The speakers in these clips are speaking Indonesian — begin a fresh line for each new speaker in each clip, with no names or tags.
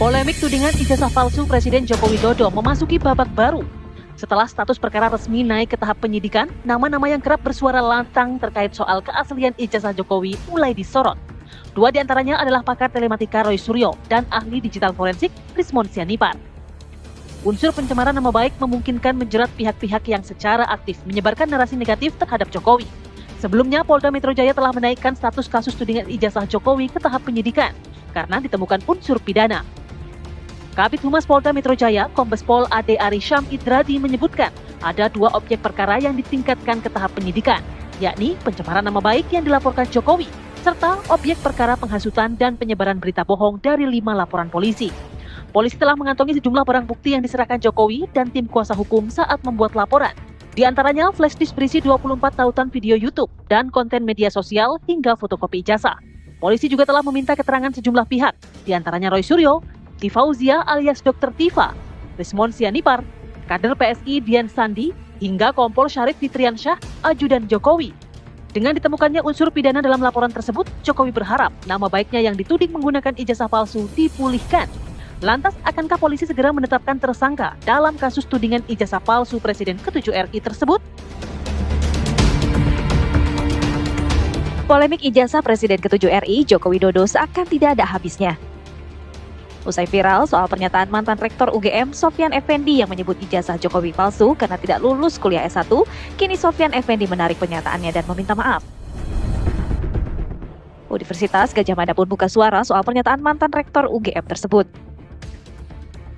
Polemik tudingan ijazah palsu Presiden Joko Widodo memasuki babak baru. Setelah status perkara resmi naik ke tahap penyidikan, nama-nama yang kerap bersuara lantang terkait soal keaslian ijazah Jokowi mulai disorot. Dua di antaranya adalah pakar telematika Roy Suryo dan ahli digital forensik Rismon Sianipar. Unsur pencemaran nama baik memungkinkan menjerat pihak-pihak yang secara aktif menyebarkan narasi negatif terhadap Jokowi. Sebelumnya, Polda Metro Jaya telah menaikkan status kasus tudingan ijazah Jokowi ke tahap penyidikan karena ditemukan unsur pidana. Kabid Humas Polda Metro Jaya, Kombes Pol Ade Ari Syam Idradi menyebutkan ada dua objek perkara yang ditingkatkan ke tahap penyidikan, yakni pencemaran nama baik yang dilaporkan Jokowi, serta objek perkara penghasutan dan penyebaran berita bohong dari 5 laporan polisi. Polisi telah mengantongi sejumlah barang bukti yang diserahkan Jokowi dan tim kuasa hukum saat membuat laporan. Di antaranya flash disk berisi 24 tautan video YouTube dan konten media sosial hingga fotokopi ijazah. Polisi juga telah meminta keterangan sejumlah pihak, di antaranya Roy Suryo, Tifauzia alias Dr. Tifa, Rismon Sianipar, kader PSI Dian Sandi, hingga Kompol Syarif Fitriansyah, ajudan Jokowi. Dengan ditemukannya unsur pidana dalam laporan tersebut, Jokowi berharap nama baiknya yang dituding menggunakan ijazah palsu dipulihkan. Lantas, akankah polisi segera menetapkan tersangka dalam kasus tudingan ijazah palsu Presiden ke-7 RI tersebut?
Polemik ijazah Presiden ke-7 RI Joko Widodo seakan tidak ada habisnya. Usai viral soal pernyataan mantan Rektor UGM Sofyan Effendi yang menyebut ijazah Jokowi palsu karena tidak lulus kuliah S1, kini Sofyan Effendi menarik pernyataannya dan meminta maaf. Universitas Gadjah Mada pun buka suara soal pernyataan mantan Rektor UGM tersebut.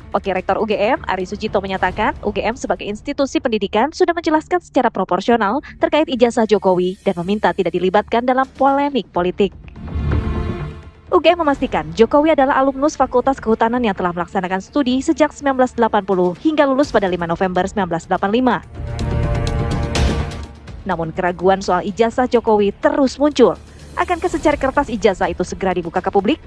Wakil Rektor UGM, Ari Sujito menyatakan UGM sebagai institusi pendidikan sudah menjelaskan secara proporsional terkait ijazah Jokowi dan meminta tidak dilibatkan dalam polemik politik. UGM memastikan Jokowi adalah alumnus Fakultas Kehutanan yang telah melaksanakan studi sejak 1980 hingga lulus pada 5 November 1985. Namun keraguan soal ijazah Jokowi terus muncul. Akankah secari kertas ijazah itu segera dibuka ke publik?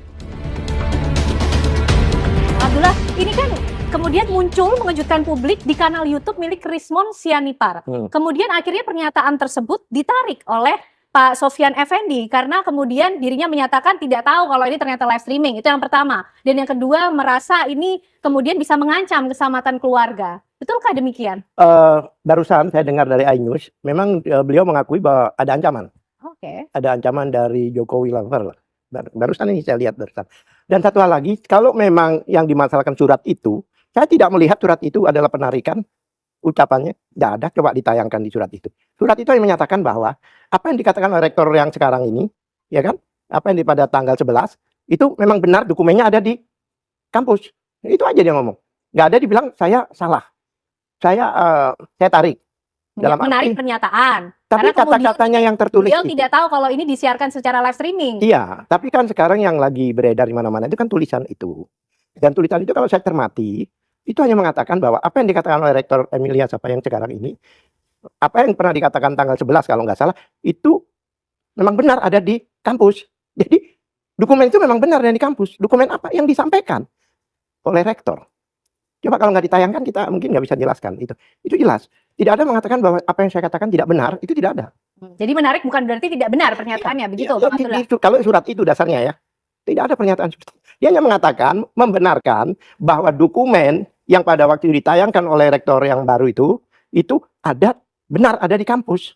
Abdullah, ini kan kemudian muncul mengejutkan publik di kanal YouTube milik Rismon Sianipar. Kemudian akhirnya pernyataan tersebut ditarik oleh Pak Sofyan Effendi karena kemudian dirinya menyatakan tidak tahu kalau ini ternyata live streaming. Itu yang pertama. Dan yang kedua, merasa ini kemudian bisa mengancam keselamatan keluarga. Betulkah demikian?
Barusan saya dengar dari iNews, memang beliau mengakui bahwa ada ancaman.
Oke.
Ada ancaman dari Jokowi lover. Barusan ini saya lihat barusan. Dan satu hal lagi, kalau memang yang dimasalahkan surat itu, saya tidak melihat surat itu adalah penarikan ucapannya. Tidak ada, coba ditayangkan di surat itu. Surat itu yang menyatakan bahwa apa yang dikatakan oleh rektor yang sekarang ini, ya kan? Apa yang pada tanggal 11, itu memang benar dokumennya ada di kampus. Itu aja dia ngomong. Nggak ada dibilang saya salah. Saya tarik. Dalam
menarik pernyataan.
Tapi kata-katanya yang tertulis
beliau
itu,
tidak tahu kalau ini disiarkan secara live streaming.
Iya, tapi kan sekarang yang lagi beredar di mana-mana itu kan tulisan itu. Dan tulisan itu kalau saya cermati, itu hanya mengatakan bahwa apa yang dikatakan oleh Rektor Emilia Siapa yang sekarang ini, apa yang pernah dikatakan tanggal 11 kalau nggak salah, itu memang benar ada di kampus. Jadi dokumen itu memang benar ada di kampus. Dokumen apa yang disampaikan oleh Rektor. Coba kalau nggak ditayangkan kita mungkin nggak bisa jelaskan itu. Itu jelas. Tidak ada mengatakan bahwa apa yang saya katakan tidak benar, itu tidak ada.
Jadi menarik bukan berarti tidak benar pernyataannya, begitu Bang Abdullah?
Kalau surat itu dasarnya ya, tidak ada pernyataan seperti itu. Dia hanya mengatakan, membenarkan bahwa dokumen yang pada waktu ditayangkan oleh rektor yang baru itu ada, benar ada di kampus.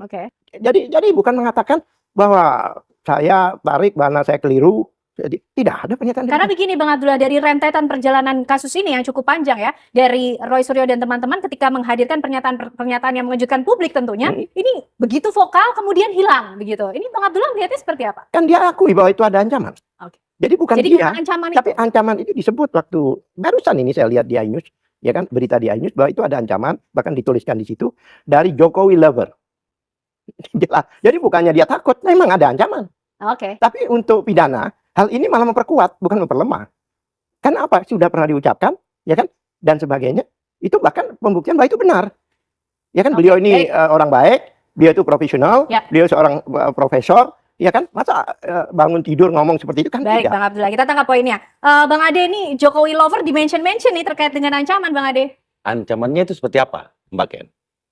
Oke.
Jadi bukan mengatakan bahwa saya tarik, bahwa saya keliru. Jadi tidak ada pernyataan.
Karena begini Bang Abdullah, dari rentetan perjalanan kasus ini yang cukup panjang ya, dari Roy Suryo dan teman-teman ketika menghadirkan pernyataan yang mengejutkan publik tentunya, ini begitu vokal kemudian hilang begitu. Ini Bang Abdullah melihatnya seperti apa?
Kan dia akui bahwa itu ada ancaman.
Oke.
Jadi bukan dia,
ancaman
tapi ancaman itu disebut waktu barusan ini saya lihat di iNews, ya kan, berita di iNews bahwa itu ada ancaman, bahkan dituliskan di situ dari Jokowi lover. Jelas. Jadi bukannya dia takut, memang ada ancaman.
Oke.
Tapi untuk pidana, hal ini malah memperkuat, bukan memperlemah. Kan apa? Sudah pernah diucapkan, ya kan? Dan sebagainya. Itu bahkan pembuktian bahwa itu benar. Ya kan, beliau ini orang baik, beliau itu profesional, beliau seorang profesor, ya kan? Masa bangun tidur ngomong seperti itu kan
baik,
tidak.
Bang Abdullah, kita tangkap poinnya. Bang Ade, ini Jokowi lover di-mention nih terkait dengan ancaman, Bang Ade.
Ancamannya itu seperti apa, Mbak Ken?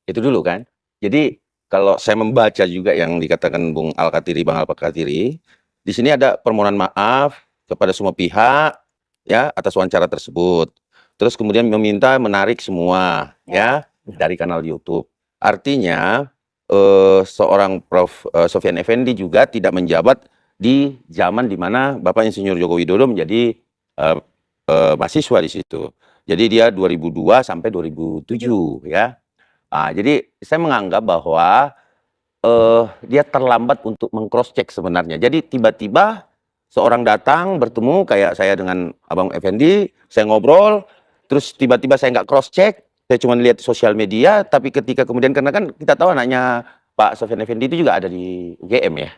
Itu dulu kan. Jadi kalau saya membaca juga yang dikatakan Bung Al-Katiri, Bang Al-Katiri, di sini ada permohonan maaf kepada semua pihak ya atas wawancara tersebut. Terus kemudian meminta menarik semua ya dari kanal YouTube. Artinya seorang Prof. Sofyan Effendi juga tidak menjabat di zaman di mana Bapak Insinyur Joko Widodo menjadi mahasiswa di situ. Jadi dia 2002 sampai 2007 ya. Nah, jadi saya menganggap bahwa dia terlambat untuk meng-cross check sebenarnya. Jadi tiba-tiba seorang datang bertemu kayak saya dengan Abang Effendi, saya ngobrol, terus tiba-tiba saya nggak cross check, saya cuma lihat sosial media, tapi ketika kemudian karena kan kita tahu anaknya Pak Sofyan Effendi itu juga ada di UGM ya,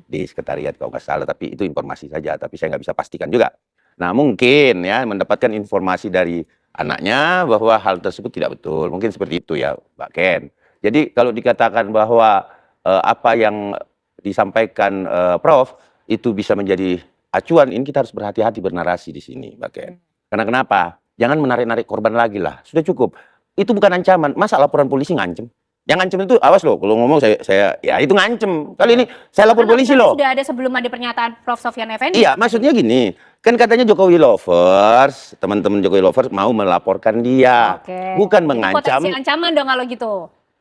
di sekretariat kalau nggak salah, tapi itu informasi saja, tapi saya nggak bisa pastikan juga. Nah mungkin ya mendapatkan informasi dari anaknya bahwa hal tersebut tidak betul, mungkin seperti itu ya Pak Ken. Jadi kalau dikatakan bahwa apa yang disampaikan Prof itu bisa menjadi acuan, ini kita harus berhati-hati bernarasi di sini Pak Ken. Karena kenapa? Jangan menarik-narik korban lagi lah, sudah cukup. Itu bukan ancaman, masa laporan polisi ngancem? Yang ngancem itu, awas loh, kalau ngomong saya ya itu ngancem. Kali ini saya lapor polisi loh.
Sudah ada sebelum ada pernyataan Prof. Sofyan Effendi.
Iya, maksudnya gini, kan katanya Jokowi lovers, teman-teman Jokowi lovers mau melaporkan dia, bukan mengancam.
Potensi ancaman dong kalau gitu.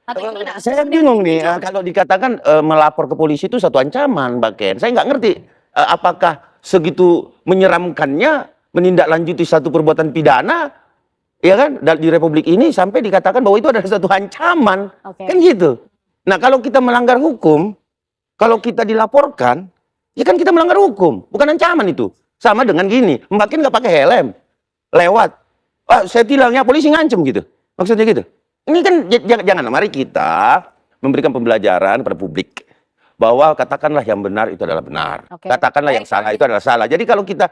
Atau gimana?
Saya bingung nih, kalau dikatakan melapor ke polisi itu satu ancaman, Mbak Ken. Saya nggak ngerti apakah segitu menyeramkannya menindaklanjuti satu perbuatan pidana, ya kan, di Republik ini sampai dikatakan bahwa itu adalah satu ancaman, kan gitu. Nah kalau kita melanggar hukum, kalau kita dilaporkan, ya kan kita melanggar hukum, bukan ancaman itu. Sama dengan gini, Mbak Ken nggak pakai helm, lewat, saya tilangnya polisi ngancem gitu, maksudnya gitu. Ini kan jangan, mari kita memberikan pembelajaran pada publik bahwa katakanlah yang benar itu adalah benar, katakanlah yang salah itu adalah salah. Jadi kalau kita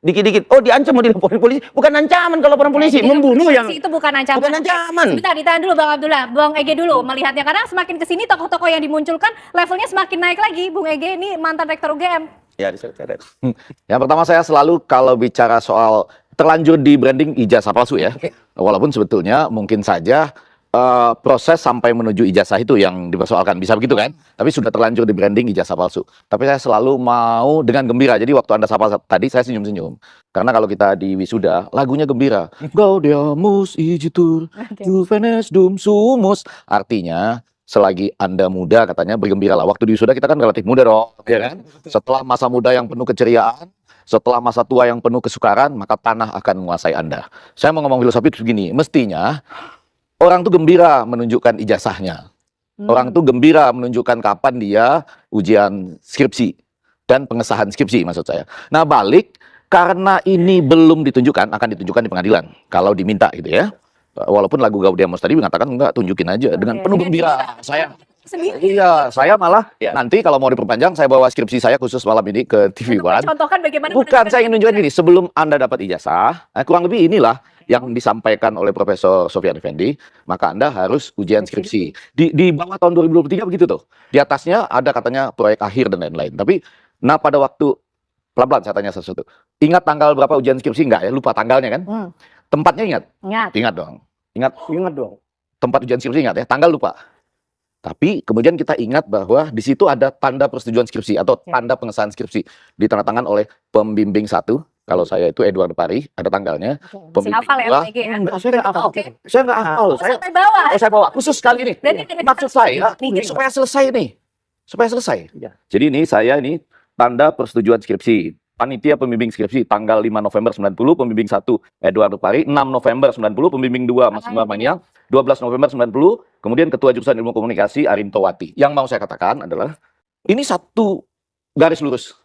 dikit-dikit, diancam mau dilaporin polisi, bukan ancaman kalau laporan polisi, membunuh yang
itu bukan ancaman.
Bukan ancaman.
Sebentar, ditahan dulu Bang Abdullah, Bang Ege dulu melihatnya, karena semakin kesini tokoh-tokoh yang dimunculkan levelnya semakin naik lagi. Bung Ege ini mantan rektor UGM.
Ya, diseret.
Yang pertama, saya selalu kalau bicara soal terlanjur di branding ijazah palsu ya, walaupun sebetulnya mungkin saja proses sampai menuju ijazah itu yang dipersoalkan, bisa begitu kan? Tapi sudah terlanjur di branding ijazah palsu. Tapi saya selalu mau dengan gembira. Jadi waktu Anda sapa tadi saya senyum-senyum. Karena kalau kita di wisuda, lagunya gembira. Gaudeamus igitur, juvenes dum sumus. Artinya, selagi Anda muda katanya bergembiralah. Waktu di wisuda kita kan relatif muda dong, ya kan? Setelah masa muda yang penuh keceriaan, setelah masa tua yang penuh kesukaran, maka tanah akan menguasai Anda. Saya mau ngomong filosofi begini, mestinya orang tuh gembira menunjukkan ijazahnya. Orang tuh gembira menunjukkan kapan dia ujian skripsi dan pengesahan skripsi maksud saya. Nah balik, karena ini belum ditunjukkan, akan ditunjukkan di pengadilan kalau diminta gitu ya. Walaupun lagu Gaudeamus tadi mengatakan enggak, tunjukin aja dengan penuh gembira. Saya malah nanti kalau mau diperpanjang, saya bawa skripsi saya khusus malam ini ke TV One.
Contohkan bagaimana.
Bukan, saya ingin nunjukin gini, sebelum Anda dapat ijazah, kurang lebih inilah yang disampaikan oleh Profesor Sofyan Effendi, maka Anda harus ujian skripsi. Di bawah tahun 2023 begitu tuh. Di atasnya ada katanya proyek akhir dan lain-lain. Tapi, pada waktu, pelan-pelan saya tanya sesuatu. Ingat tanggal berapa ujian skripsi? Enggak ya, lupa tanggalnya kan? Tempatnya ingat? Ingat dong. Ingat dong. Tempat ujian skripsi ingat ya, tanggal lupa. Tapi kemudian kita ingat bahwa di situ ada tanda persetujuan skripsi atau tanda pengesahan skripsi. Ditandatangan oleh pembimbing 1. Kalau saya itu Edward Pari, ada tanggalnya.
Masih hafal ya, Pak Ege?
Saya nggak hafal. Saya nggak hafal.
Sampai bawah.
Saya bawa khusus kali ini. Maksud saya, supaya selesai nih. Supaya selesai. Jadi ini saya ini tanda persetujuan skripsi. Panitia pembimbing skripsi tanggal 5 November 90, pembimbing 1 Edward Pari, 6 November 90, pembimbing 2 Mas Manyang, 12 November 90, kemudian Ketua Jurusan Ilmu Komunikasi Arinto Wati. Yang mau saya katakan adalah, ini satu garis lurus.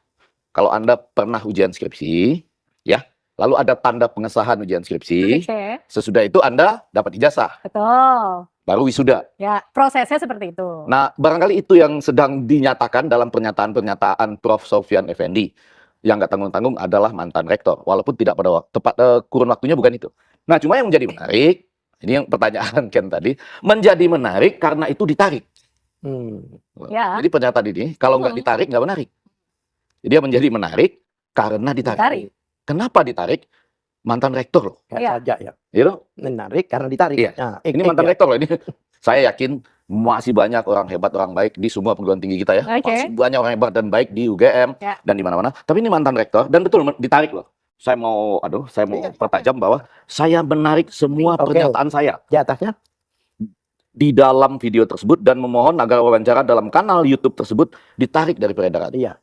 Kalau Anda pernah ujian skripsi, ya, lalu ada tanda pengesahan ujian skripsi, sesudah itu Anda dapat ijazah.
Betul.
Baru wisuda.
Ya, prosesnya seperti itu.
Nah, barangkali itu yang sedang dinyatakan dalam pernyataan-pernyataan Prof. Sofyan Effendi. Yang nggak tanggung-tanggung adalah mantan rektor, walaupun tidak pada tepat kurun waktunya bukan itu. Nah, cuma yang menjadi menarik, ini yang pertanyaan Ken tadi, menjadi menarik karena itu ditarik. Jadi pernyataan ini kalau nggak ditarik nggak menarik. Jadi dia menjadi menarik karena ditarik. Kenapa ditarik? Mantan rektor loh.
Saja ya.
Gitu?
Menarik karena ditarik.
Iya.
Nah,
ini mantan rektor loh ini. Saya yakin masih banyak orang hebat, orang baik di semua perguruan tinggi kita ya. Masih banyak orang hebat dan baik di UGM dan di mana-mana. Tapi ini mantan rektor dan betul ditarik loh. saya mau pertajam bahwa saya menarik semua pernyataan saya
Di atasnya
di dalam video tersebut dan memohon agar wawancara dalam kanal YouTube tersebut ditarik dari peredaran.
iya,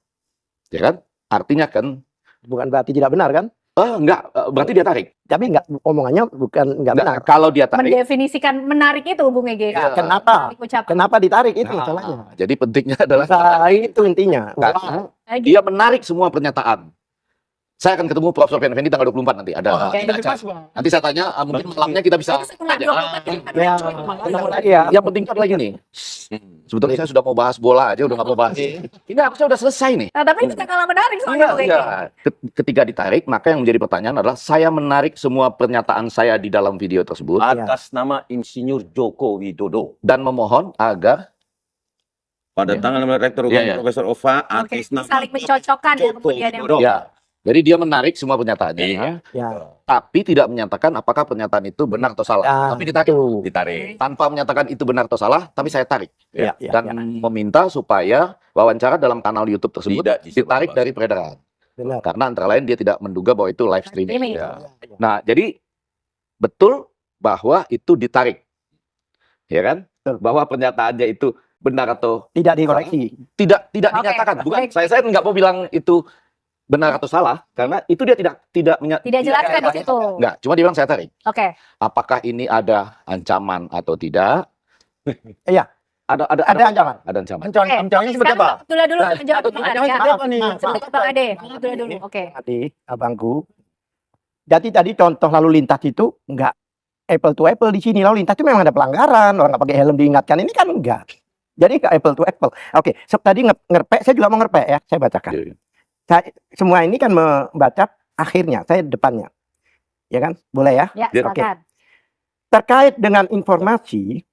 Ya kan? Artinya kan
bukan berarti tidak benar kan?
enggak, berarti dia tarik.
Tapi enggak, omongannya bukan enggak benar.
Kalau dia tarik,
Mendefinisikan menarik itu, Bung Ege.
Ya, kenapa?
Menarik ucapan.
Kenapa ditarik itu
Nah,
masalahnya?
jadi pentingnya adalah
Nah, itu intinya.
karena
Lagi.
dia menarik semua pernyataan. Saya akan ketemu Prof. Sofyan Effendi tanggal 24 nanti. Ada
Oke.
acara. Nanti saya tanya, mungkin malamnya kita bisa
Setelah
tanya.
24
Ya, ketemu lagi ya.
Yang penting kan lagi nih. Sebetulnya saya sudah mau bahas bola aja, udah nggak mau bahas. Ini harusnya udah selesai nih.
Nah, tapi itu kalah menarik soalnya, Bung Ege.
Ketika ditarik, maka yang menjadi pertanyaan adalah saya menarik semua pernyataan saya di dalam video tersebut
Atas nama Insinyur Joko Widodo.
dan memohon agar
Pada
Ya.
tangan Rektor
Ya, ya.
Profesor Ova
Oke,
atas nama
saling mencocokkan ya
Joko
kemudian yang
Widodo.
ya. Jadi dia menarik semua pernyataannya,
Ya.
tapi tidak menyatakan apakah pernyataan itu benar atau salah.
Ah,
Tapi ditarik.
itu.
Ditarik.
Tanpa menyatakan itu benar atau salah, tapi saya tarik.
Ya, ya,
Dan
ya.
meminta supaya wawancara dalam kanal YouTube tersebut
Tidak disebarluas.
ditarik dari peredaran.
Benar.
Karena antara lain dia tidak menduga bahwa itu live streaming.
Streaming.
Ya.
Nah, jadi betul bahwa itu ditarik. Ya kan?
Betul.
Bahwa pernyataannya itu benar atau
Tidak dikoreksi.
tidak
Oke,
dinyatakan. Bukan,
baik.
saya nggak mau bilang itu benar atau salah karena itu dia tidak
Tidak jelaskan di situ.
Enggak, cuma dia bilang saya tarik.
Oke.
Apakah ini ada ancaman atau tidak?
Iya. Ada ancaman.
Ada ancaman.
Ancamannya seperti
Sekarang
apa?
Abdullah dulu menjawab duluan,
Ancamannya
ya.
seperti apa nih?
Sebentar, Bang Ade. Abdullah dulu. Oke.
Tadi, abangku. Jadi tadi contoh lalu lintas itu enggak apple to apple di sini. Lalu lintas itu memang ada pelanggaran, orang nggak pakai helm diingatkan. Ini kan enggak. Jadi enggak apple to apple. Oke, tadi ngerpek, saya juga mau ngerpek ya, saya bacakan.
Iya.
Semua ini kan membaca akhirnya, saya depannya. Ya kan? Boleh ya?
Ya,
Oke.
silakan.
Terkait dengan informasi,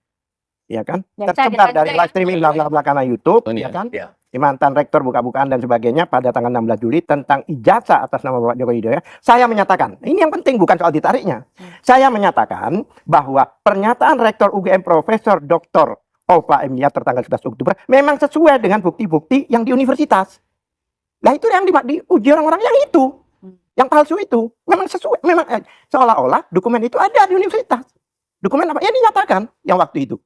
ya kan?
Ya,
Tersebar
saya
dari
juga
live streaming bla bla bla karena YouTube,
Oh, ini
ya
ya?
kan?
Ya.
Di mantan rektor buka-bukaan dan sebagainya pada tanggal 16 Juli tentang ijazah atas nama Bapak Joko Widodo. Saya menyatakan, ini yang penting bukan soal ditariknya. Saya menyatakan bahwa pernyataan rektor UGM Profesor Dr. Ova Emilia tertanggal 11 Oktober memang sesuai dengan bukti-bukti yang di universitas. Nah itu yang diuji orang-orang yang itu, yang palsu itu, memang sesuai, memang seolah-olah dokumen itu ada di universitas. Dokumen apa? Ya dinyatakan yang waktu itu.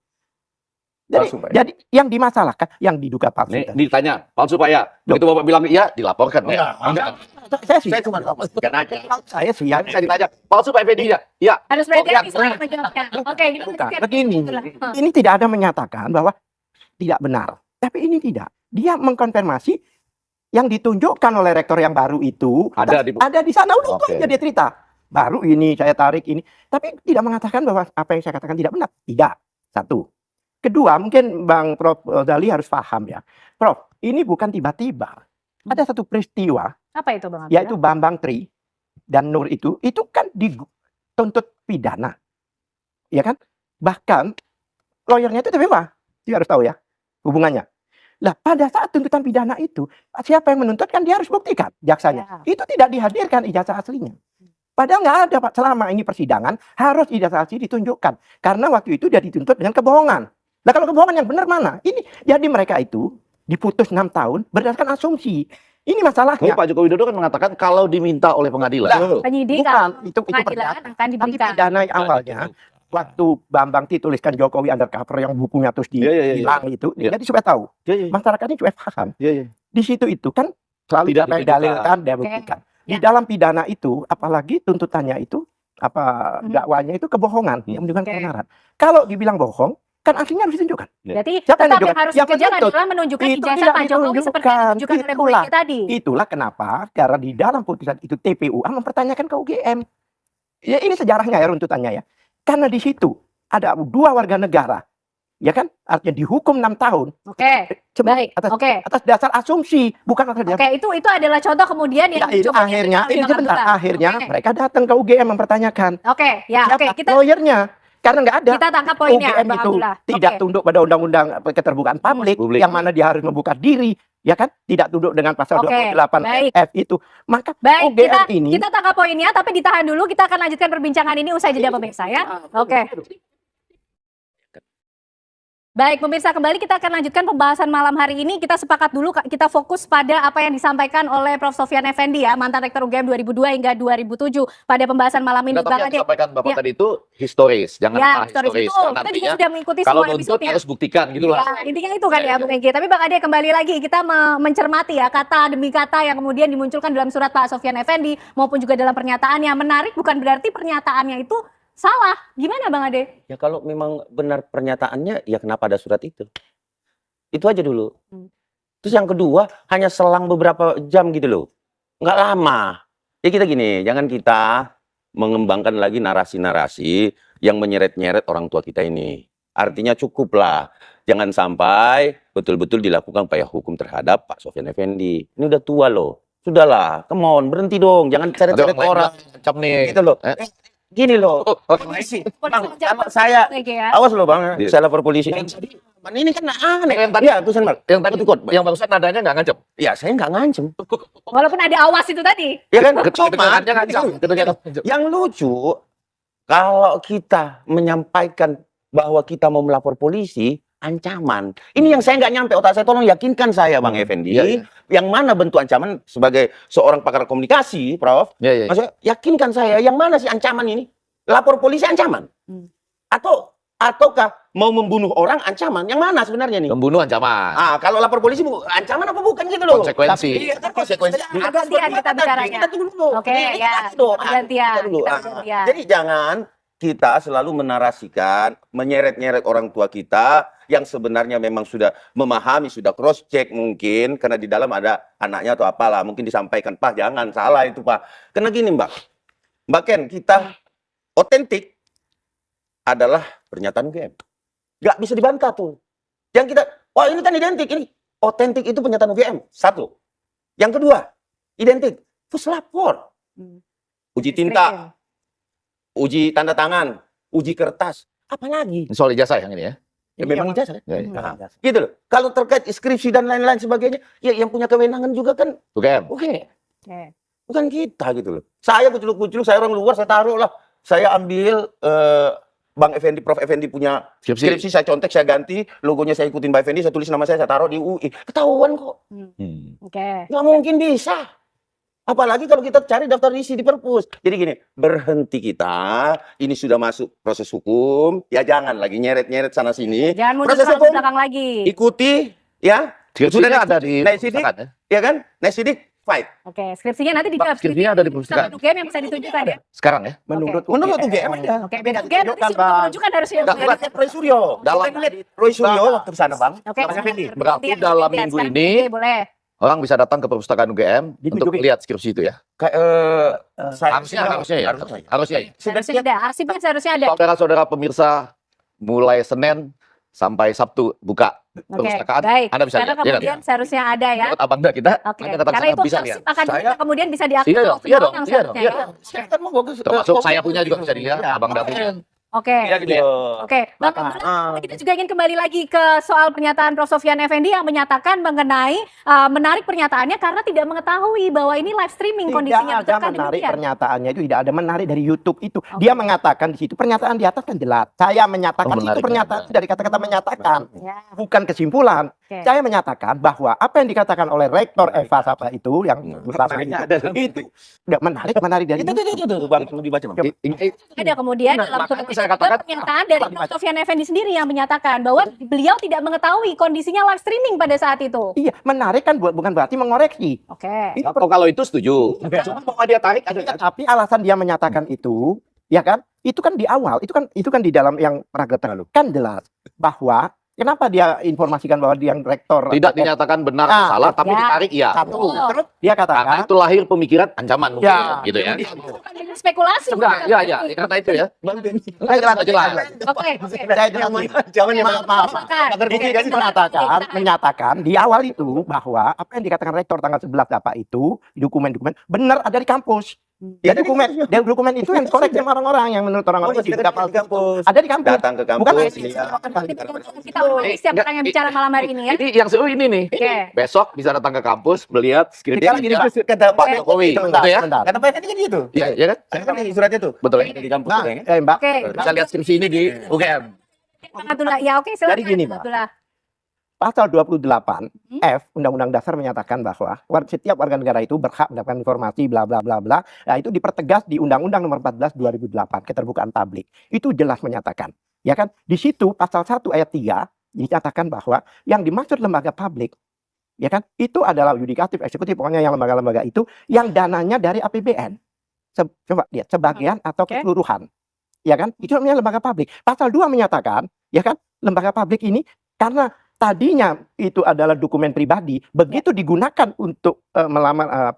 Palsu, Pak, ya?
Jadi yang dimasalahkan, yang diduga palsu.
Nih, ditanya, palsu Pak ya? Begitu Bapak bilang iya, dilaporkan. Enggak.
Saya sih,
Saya cuma pastikan aja.
saya sih, ya.
Saya ditanya, palsu Pak Effendi ya? Iya.
Harus
Oh,
berarti
ya.
bisa menjawabkan. Oke, kita
Bukan.
lanjutkan.
Begini,
Itulah.
ini tidak ada menyatakan bahwa tidak benar. Tapi ini tidak. Dia mengkonfirmasi yang ditunjukkan oleh rektor yang baru itu
Ada di-
ada di sana. Udah itu
Oke.
aja dia cerita. Baru ini saya tarik ini. Tapi tidak mengatakan bahwa apa yang saya katakan tidak benar. Tidak. Satu. Kedua, mungkin Bang Prof. Dali harus paham ya. Prof, ini bukan tiba-tiba. Ada satu peristiwa,
Apa itu, Bang Abdullah?
yaitu Bambang Tri dan Nur itu kan dituntut pidana. Ya kan? Bahkan lawyernya itu TPWA. Dia harus tahu ya hubungannya. Lah pada saat tuntutan pidana itu, siapa yang menuntut kan dia harus buktikan jaksanya. Itu tidak dihadirkan ijazah aslinya. Padahal nggak ada Pak, selama ini persidangan harus ijazah asli ditunjukkan. Karena waktu itu dia dituntut dengan kebohongan. Nah kalau kebohongan yang benar mana? Ini jadi mereka itu diputus 6 tahun berdasarkan asumsi. Ini
Tapi
masalahnya.
Pak Joko Widodo kan mengatakan kalau diminta oleh pengadilan.
Lah,
Penyidik
bukan, itu
pengadilan
perdata.
akan
Tapi
diberikan.
pidana yang awalnya waktu Bambang dituliskan Jokowi undercover yang bukunya terus
Iya, iya, iya.
hilang itu,
Iya.
jadi supaya tahu
Iya, iya.
masyarakatnya supaya paham.
Iya, iya.
Di situ itu kan selalu
Tidak
apa yang
ditunjukkan.
dalilkan dan buktikan. Di
Ya.
dalam pidana itu, apalagi tuntutannya itu apa dakwanya itu kebohongan yang menunjukkan
Oke.
kebenaran. Kalau dibilang bohong, kan aslinya harus ditunjukkan.
Berarti
Siapa yang
tetap yang
menunjukkan?
harus
Yang
dikejar
menuntut.
adalah menunjukkan
Itu
ijazah
tidak
Pak Jokowi seperti yang
ditunjukkan.
ditunjukkan oleh Bung
Itulah.
Ege tadi.
Itulah kenapa karena di dalam putusan itu TPUA mempertanyakan ke UGM. Ya ini sejarahnya ya runtutannya ya. Karena di situ ada 2 warga negara, ya kan? Artinya dihukum 6 tahun.
Oke, baik.
Atas,
Oke.
atas dasar asumsi, bukan atas dasar.
Oke, itu adalah contoh kemudian yang
Ya, itu
coba
akhirnya,
dikenal
ini
Bang
sebentar,
Abdullah.
akhirnya
Oke.
mereka datang ke UGM mempertanyakan.
Oke, ya,
Siapa
oke, kita
lawyernya? Karena nggak ada.
kita tangkap poinnya,
UGM
Bang
itu
Abdullah.
tidak
Oke.
tunduk pada undang-undang keterbukaan publik,
Publik.
yang mana dia harus membuka diri, ya kan? Tidak tunduk dengan pasal
Oke,
28
baik.
F itu. Maka
Baik,
UGM ini
kita tangkap poinnya, tapi ditahan dulu. Kita akan lanjutkan perbincangan ini usai jeda pemirsa ya. Oke. Baik, pemirsa, kembali kita akan lanjutkan pembahasan malam hari ini. Kita sepakat dulu, kita fokus pada apa yang disampaikan oleh Prof. Sofyan Effendi ya, mantan Rektor UGM 2002 hingga 2007 pada pembahasan malam ini.
Tapi yang
Ade.
disampaikan Bapak
Ya.
tadi itu historis, jangan
Ya, historis
historis.
itu.
Karena
Kita juga
artinya
sudah mengikuti
kalau
semua
nuntut
episode-nya.
harus buktikan gitu lah.
Ya, intinya itu kan ya, Bung Egi. Tapi Bang Ade, kembali lagi kita mencermati ya kata demi kata yang kemudian dimunculkan dalam surat Pak Sofyan Effendi maupun juga dalam pernyataannya. Menarik bukan berarti pernyataannya itu salah. Gimana Bang Ade?
Ya kalau memang benar pernyataannya, ya kenapa ada surat itu? Itu aja dulu. Terus yang kedua, hanya selang beberapa jam gitu loh. Nggak lama. Ya kita gini, jangan kita mengembangkan lagi narasi-narasi yang menyeret-nyeret orang tua kita ini. Artinya cukuplah. Jangan sampai betul-betul dilakukan upaya hukum terhadap Pak Sofyan Effendi. Ini udah tua loh. Sudahlah, come on, berhenti dong. Jangan ceret-ceret orang.
Macam nih.
Gitu loh. Gini loh. Polisi. Bang, kalau saya,
Bung Egi ya.
awas loh bang,
Iya.
saya lapor polisi. Ini kan aneh.
Yang tadi-
Ya, tulisan Bang.
Yang tadi yang barusan nadanya nggak ngancem.
Ya, saya nggak ngancem.
Walaupun ada awas itu tadi.
Ya kan,
Kedengarannya ngancem.
yang lucu, kalau kita menyampaikan bahwa kita mau melapor polisi, ancaman. Ini yang saya nggak nyampe otak saya, tolong yakinkan saya Bang Effendi.
Iya, iya.
Yang mana bentuk ancaman sebagai seorang pakar komunikasi, Prof.
Iya, iya.
Maksudnya, yakinkan saya, yang mana sih ancaman ini? Lapor polisi ancaman? Ataukah mau membunuh orang ancaman? Yang mana sebenarnya nih?
Membunuh ancaman.
Kalau lapor polisi ancaman apa bukan gitu loh?
Konsekuensi.
Iya, kan konsekuensi.
Gantian kita bicaranya.
Kita tunggu dulu.
Oke,
Ini
ya.
kita dulu.
Gantian,
Kita dulu.
kita gantian.
Jadi jangan kita selalu menarasikan, menyeret-nyeret orang tua kita yang sebenarnya memang sudah memahami, sudah cross check mungkin karena di dalam ada anaknya atau apalah, mungkin disampaikan, Pak, jangan salah itu, Pak. Karena gini, Mbak Ken, kita otentik adalah pernyataan UGM. Nggak bisa dibantah tuh. Yang kita, wah ini kan identik, ini otentik itu pernyataan UGM. Satu. Yang kedua, identik. Puslapor. Uji tinta, uji tanda tangan, uji kertas. Apa lagi?
Ini soal ijazah yang ini ya.
Ya memang ijazah.
Ya, ya.
Nah, gitu loh. Kalau terkait skripsi dan lain-lain sebagainya, ya yang punya kewenangan juga kan
UGM.
oke.
Oke.
Bukan kita gitu loh. Saya kuculuk-kuculuk, saya orang luar, saya taruh lah. Saya ambil Bang Effendi, Prof. Effendi punya skripsi, saya contek, saya ganti, logonya saya ikutin Bang Effendi, saya tulis nama saya taruh di UI. Ketahuan kok.
Oke.
Nggak mungkin bisa. Apalagi kalau kita cari daftar isi di perpus. Jadi gini, berhenti kita, ini sudah masuk proses hukum, ya jangan lagi nyeret-nyeret sana-sini.
Jangan mundur
Proses
ke
hukum,
belakang lagi.
ikuti, ya.
Skripsinya ada di
naik sidik,
perpustakaan ya.
ya kan? Naik sidik, fight.
Oke, skripsinya nanti dijawab.
Skripsinya ada di perpustakaan.
Satu game yang bisa ditunjukkan ya.
Sekarang ya.
Menurut
Menurut UGM aja.
Oke, beda game nanti sebelum menunjukkan harusnya.
Lihat Roy Suryo.
Dalam-
Saya lihat Roy Suryo waktu kesana, Bang.
Oke,
Bang Effendi.
Berarti dalam minggu
sekarang
ini
Oke, boleh.
orang bisa datang ke perpustakaan UGM untuk
Ditunjukin.
lihat skripsi itu ya. Harusnya ya. Harusnya ya.
Harusnya ada, arsipnya seharusnya ada.
Saudara-saudara pemirsa, mulai Senin sampai Sabtu buka
Oke,
perpustakaan.
baik.
Anda bisa
Karena
lihat, ya kan?
kemudian seharusnya ada ya.
Buat abang kita,
Oke,
Anda datang
karena
sana
itu
bisa
arsip
lihat.
akan
Saya-
kemudian bisa diakses
Iya
oleh
dong,
semua
iya dong,
orang
iya dong,
seharusnya
iya
ya.
dong.
Saya kan mau bagus.
Termasuk saya punya juga bisa dilihat, abang David.
Oke.
Ya gitu.
Oke, Bang, kita juga ingin kembali lagi ke soal pernyataan Prof. Sofyan Effendi yang menyatakan mengenai menarik pernyataannya karena tidak mengetahui bahwa ini live streaming kondisinya.
Tidak
Betul
ada
kan
menarik
demikian?
pernyataannya itu, tidak ada menarik dari YouTube itu. Dia mengatakan di situ pernyataan di atas kan jelas. Saya menyatakan
Oh, menarik.
itu pernyataan dari kata-kata menyatakan,
Ya.
bukan kesimpulan.
Oke.
Saya menyatakan bahwa apa yang dikatakan oleh Rektor Eva Sapa itu yang utama itu tidak menarik dari
Itu Bang, perlu dibaca, Bang.
Ada kemudian
Nah,
dalam
makanya
surat
saya
itu
katakan-
pernyataan dari Prof. Sofyan Effendi sendiri yang menyatakan bahwa beliau tidak mengetahui kondisinya live streaming pada saat itu.
Iya, menarik kan bukan berarti mengoreksi.
Oke.
Kalau itu setuju.
Cuma bahwa dia tarik ada. Tapi alasan dia menyatakan itu, ya kan? Itu kan di awal, itu kan di dalam yang paragraf lalu kan jelas bahwa kenapa dia informasikan bahwa dia yang rektor
Tidak dinyatakan benar
Ah,
salah, tapi
ya.
ditarik iya.
satu. Terus dia
Karena
katakan
itu lahir pemikiran ancaman mungkin,
Ya.
gitu ya.
Bukan dengan spekulasi.
Enggak,
bukan.
iya, karena itu ya.
saya jelas.
Oke.
Saya jelas. Maaf. Jadi menyatakan di awal itu bahwa apa yang dikatakan rektor tanggal 11 apa itu dokumen-dokumen benar ada di kampus. Ya dokumen itu yang koreksi sama orang-orang yang menurut orang-orang itu tidak palsu. Ada di kampus.
Datang ke
Bukan
kampus.
Kita hormati setiap orang yang bicara malam hari ini ya.
Ini yang seru ini nih.
Oke.
Besok bisa datang ke kampus melihat skripsi
Kata Pak
Jokowi,
Sebentar,
gitu ya.
sebentar.
Kata Pak Effendi kan gitu.
Iya, iya kan?
Saya kan di suratnya tuh.
Betul ya?
Di kampus.
Nah,
katanya.
Mbak,
Oke.
Bisa lihat skripsi ini di UGM.
Bang Abdullah, ya oke silakan.
Jadi gini,
Bang
Mbak.
Abdullah.
Pasal 28 F Undang-Undang Dasar menyatakan bahwa setiap warga negara itu berhak mendapatkan informasi bla bla bla bla. Nah, itu dipertegas di Undang-Undang Nomor 14 2008 keterbukaan publik. Itu jelas menyatakan, ya kan? Di situ pasal 1 ayat 3 dinyatakan bahwa yang dimaksud lembaga publik, ya kan? Itu adalah yudikatif, eksekutif, pokoknya yang lembaga-lembaga itu yang dananya dari APBN. Coba lihat sebagian atau
Oke.
keseluruhan. Ya kan? Itu namanya lembaga publik. Pasal 2 menyatakan, ya kan? Lembaga publik ini karena tadinya itu adalah dokumen pribadi, begitu digunakan untuk melamar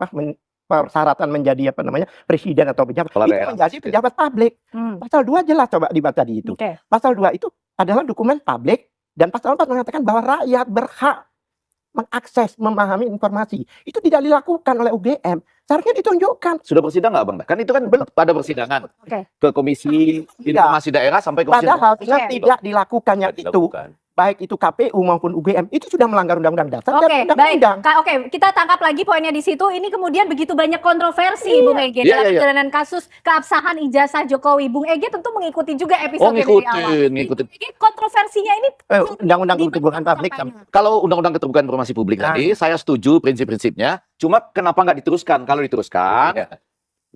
persyaratan menjadi presiden atau pejabat,
Kepala
itu
daerah.
menjadi pejabat publik. Pasal 2 jelas, coba dibaca di itu.
Oke.
Pasal 2 itu adalah dokumen publik dan pasal 4 mengatakan bahwa rakyat berhak mengakses, memahami informasi. Itu tidak dilakukan oleh UGM. Seharusnya ditunjukkan.
Sudah bersidang nggak Bang? Kan itu kan pada persidangan
Oke.
ke Komisi Informasi Daerah sampai Komisi
Padahal
Oke.
tidak dilakukannya itu,
Dilakukan.
baik itu KPU maupun UGM, itu sudah melanggar Undang-Undang Dasar
Oke,
dan
baik.
Undang-Undang.
Oke, kita tangkap lagi poinnya di situ. Ini kemudian begitu banyak kontroversi, Bung Ege,
Iya,
dalam
iya.
perjalanan kasus keabsahan ijazah Jokowi. Bung Ege tentu mengikuti juga
Oh,
episode dari awal.
ngikutin.
Bung Ege, kontroversinya ini
Undang-Undang
di
keterbukaan publik
kampanye.
Kalau Undang-Undang Keterbukaan Informasi Publik
Nah.
tadi, saya setuju prinsip-prinsipnya. Cuma kenapa nggak diteruskan? Kalau diteruskan,
Iya.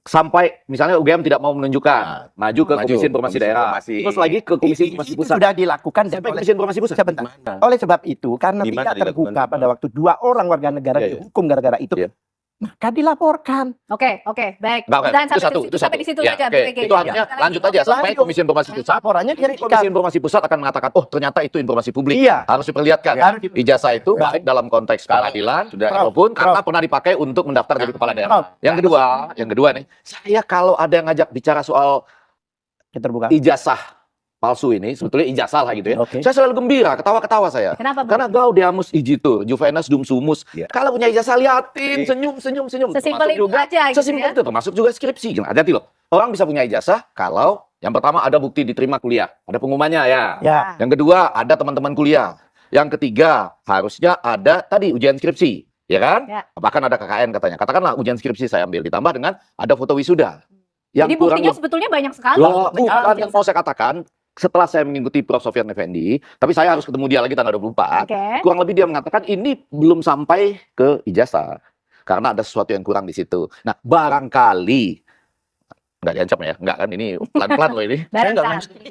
sampai misalnya UGM tidak mau menunjukkan, maju ke
Maju,
Komisi Informasi
Komisi
Daerah,
Informasi.
terus lagi ke Komisi Informasi
itu
Pusat,
sudah dilakukan dan
sampai
oleh
Komisi Informasi Pusat.
sebentar.
Mana?
Oleh sebab itu, karena
Di mana
tidak terbuka
dilakukan?
pada waktu 2 orang warga negara
Iya, iya.
dihukum gara-gara itu,
Iya.
maka dilaporkan.
Oke, baik.
Nggak,
Dan
itu satu, itu
sampai
satu.
di situ
Ya,
saja,
oke.
Bung Ege.
Itu artinya
Kita
lanjut
lanjut.
aja sampai
Lanjut.
Komisi Informasi Pusat.
Laporannya
Jadi Komisi
dihentikan.
Informasi Pusat akan mengatakan, oh ternyata itu informasi publik,
Iya.
harus diperlihatkan.
Harus diperlihatkan.
Ijazah itu
Baik.
baik dalam konteks
Kalau
pengadilan,
sudah-
ataupun
Prof.
karena pernah dipakai untuk mendaftar jadi kepala daerah.
Prof.
Yang kedua nih, saya kalau ada yang ngajak bicara soal
Keterbukaan.
ijazah palsu ini, sebetulnya ijazah lah gitu ya.
Oke.
Saya selalu gembira, ketawa-ketawa saya.
Kenapa, Bung?
Karena gaudeamus igitur, juvenas dum sumus.
Iya.
Kalau punya ijazah liatin, senyum.
Sesimpel
Termasuk
itu aja gitu
sesimpel
ya.
itu, termasuk juga skripsi. Gila, hati-hati loh. Orang bisa punya ijazah kalau yang pertama ada bukti diterima kuliah, ada pengumumannya ya.
Ya.
Yang kedua ada teman-teman kuliah. Yang ketiga harusnya ada tadi ujian skripsi, ya kan?
Ya.
Bahkan ada KKN katanya. Katakanlah ujian skripsi saya ambil, ditambah dengan ada foto wisuda.
Jadi buktinya sebetulnya banyak sekali.
Loh, bukan yang mau saya katakan, setelah saya mengikuti Prof. Sofyan Effendi, tapi saya harus ketemu dia lagi tanggal 24,
Oke.
kurang lebih dia mengatakan ini belum sampai ke ijazah. Karena ada sesuatu yang kurang di situ. Nah, barangkali, nggak diancam ya, nggak kan, ini pelan-pelan loh ini. Saya nggak
Barangkali.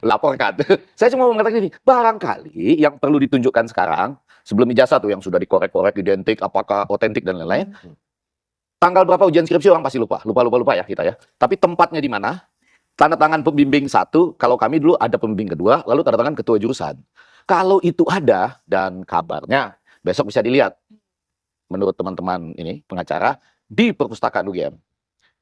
laporkan. Saya cuma mau mengatakan ini, barangkali yang perlu ditunjukkan sekarang, sebelum ijazah tuh yang sudah dikorek-korek, identik, apakah otentik dan lain-lain, tanggal berapa ujian skripsi orang pasti lupa ya kita ya. Tapi tempatnya di mana? Tanda tangan pembimbing 1, kalau kami dulu ada pembimbing 2, lalu tanda tangan ketua jurusan. Kalau itu ada dan kabarnya besok bisa dilihat menurut teman-teman ini pengacara di perpustakaan UGM.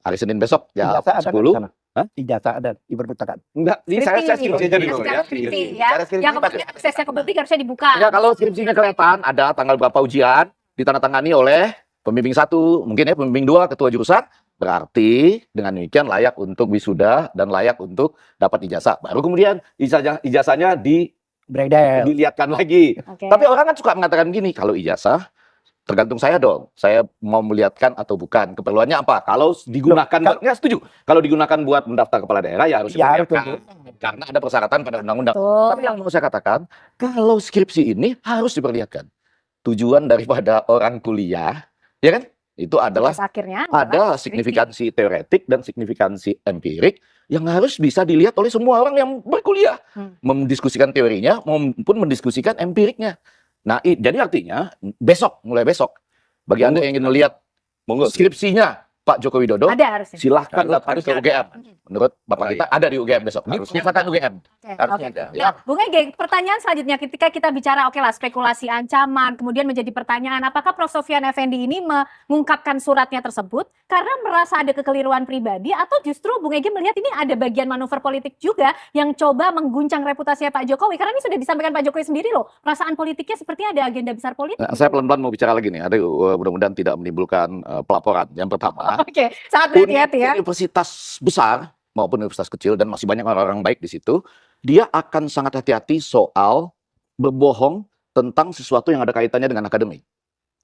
Hari Senin besok ya
Ijazah ada
10.
di sana?
Hah?
Ijazah ada di perpustakaan.
Enggak, ini saya skripsinya dulu ya.
Secara skripsi ya.
Secara skripsi
Yang kemudian aksesnya ke publik harusnya dibuka.
Ya, kalau skripsinya kelihatan ada tanggal berapa ujian, ditandatangani oleh pembimbing 1, mungkin ya pembimbing 2, ketua jurusan, berarti dengan demikian layak untuk wisuda dan layak untuk dapat ijazah. Baru kemudian ijazahnya
Beredar.
dilihatkan lagi.
Oke.
Tapi orang kan suka mengatakan gini, kalau ijazah tergantung saya dong. Saya mau melihatkan atau bukan. Keperluannya apa? Kalau digunakan buat, nggak setuju. Kalau digunakan buat mendaftar kepala daerah ya harus
Ya, harus
diperlihatkan. Karena ada persyaratan pada undang-undang.
Betul.
Tapi yang mau saya katakan, kalau skripsi ini harus diperlihatkan. Tujuan daripada orang kuliah, ya kan? Itu adalah
Tugas akhirnya
ada signifikansi teoretik dan signifikansi empirik yang harus bisa dilihat oleh semua orang yang berkuliah. Mendiskusikan teorinya maupun mendiskusikan empiriknya. Nah, jadi artinya mulai besok, bagi Anda yang ingin melihat
Monggo.
skripsinya Pak Joko Widodo,
ada harusnya.
silahkan
Ada,
datang ke
harusnya
UGM. Menurut Bapak
Oh,
kita ada di UGM besok. Di
Harusnya
perpustakaan UGM.
Oke,
Harusnya
oke.
ada.
Nah, Bung Ege, pertanyaan selanjutnya ketika kita bicara oke lah spekulasi ancaman, kemudian menjadi pertanyaan apakah Prof. Sofyan Effendi ini mengungkapkan suratnya tersebut karena merasa ada kekeliruan pribadi atau justru Bung Ege melihat ini ada bagian manuver politik juga yang coba mengguncang reputasinya Pak Jokowi karena ini sudah disampaikan Pak Jokowi sendiri loh, perasaan politiknya sepertinya ada agenda besar politik.
Nah, saya pelan-pelan mau bicara lagi nih. Ada mudah-mudahan tidak menimbulkan pelaporan. Yang pertama,
Oke, sangat berhati-hati ya.
universitas besar maupun universitas kecil dan masih banyak orang-orang baik di situ, dia akan sangat hati-hati soal berbohong tentang sesuatu yang ada kaitannya dengan akademik.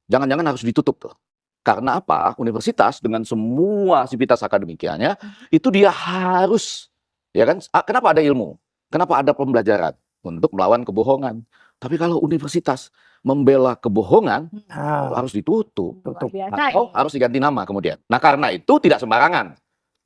Jangan-jangan harus ditutup tuh. Karena apa? Universitas dengan semua sivitas akademikianya itu dia harus, ya kan? Kenapa ada ilmu? Kenapa ada pembelajaran? Untuk melawan kebohongan. Tapi kalau universitas membela kebohongan, harus ditutup.
Luar biasa
Atau harus diganti nama kemudian. Nah, karena itu tidak sembarangan.